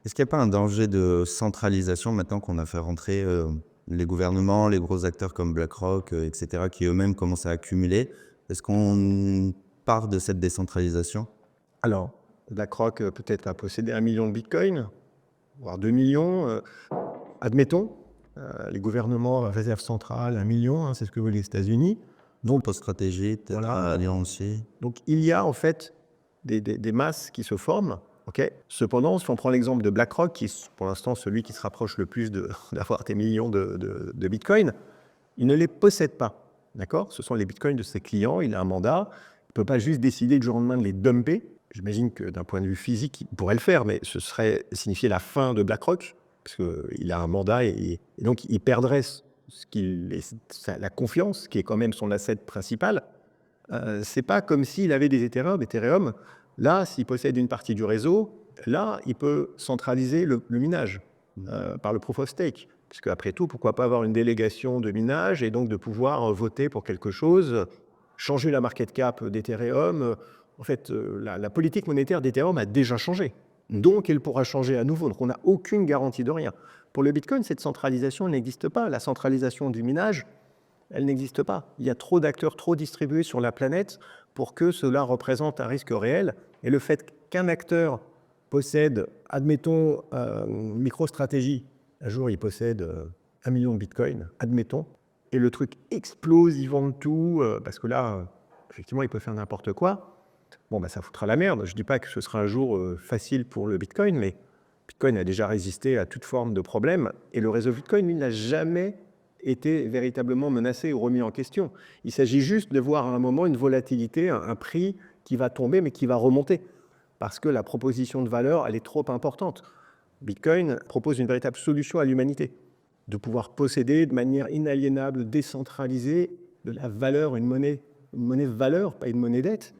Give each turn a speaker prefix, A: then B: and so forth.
A: Est-ce qu'il n'y a pas un danger de centralisation maintenant qu'on a fait rentrer, les gouvernements, les gros acteurs comme BlackRock, et cetera, qui eux-mêmes commencent à accumuler? Est-ce qu'on part de cette décentralisation?
B: Alors, BlackRock, peut-être a possédé 1 million de bitcoins, voire 2 millions, admettons. Les gouvernements, réserve centrale 1 million, hein, c'est ce que veulent les États-Unis. Donc
A: Pour stratégie, peut-être
B: voilà,
A: à alliancier?
B: donc il y a en fait des masses qui se forment, OK? Cependant, si on prend l'exemple de BlackRock, qui est pour l'instant celui qui se rapproche le plus de d'avoir des millions de bitcoins, il ne les possède pas, d'accord? Ce sont les bitcoins de ses clients, il a un mandat, il ne peut pas juste décider du jour au lendemain de les dumper. J'imagine que d'un point de vue physique, il pourrait le faire, mais ce serait signifier la fin de BlackRock, parce qu'il a un mandat et donc il perdrait ce qu'il est la confiance, qui est quand même son asset principal. C'est pas comme s'il avait des Ethereum. Ethereum, là, s'il possède une partie du réseau, là, il peut centraliser le minage, par le proof of stake. Puisque après tout, pourquoi pas avoir une délégation de minage et donc de pouvoir, voter pour quelque chose, changer la market cap d'Ethereum, en fait, la politique monétaire d'Ethereum a déjà changé. Donc elle pourra changer à nouveau. Donc on n'a aucune garantie de rien. Pour le bitcoin, cette centralisation n'existe pas. La centralisation du minage, elle n'existe pas. Il y a trop d'acteurs, trop distribués sur la planète pour que cela représente un risque réel. Et le fait qu'un acteur possède, admettons, MicroStrategy, un jour il possède 1 million de bitcoins, admettons, et le truc explose, ils vendent tout, parce que là, effectivement, il peut faire n'importe quoi. Bon, bah, ça foutra la merde. Je ne dis pas que ce sera un jour facile pour le bitcoin, mais Bitcoin a déjà résisté à toute forme de problème. Et le réseau Bitcoin, lui, n'a jamais été véritablement menacé ou remis en question. Il s'agit juste de voir à un moment une volatilité, un prix qui va tomber, mais qui va remonter. Parce que la proposition de valeur, elle est trop importante. Bitcoin propose une véritable solution à l'humanité. De pouvoir posséder de manière inaliénable, décentralisée, de la valeur, une monnaie valeur, pas une monnaie dette.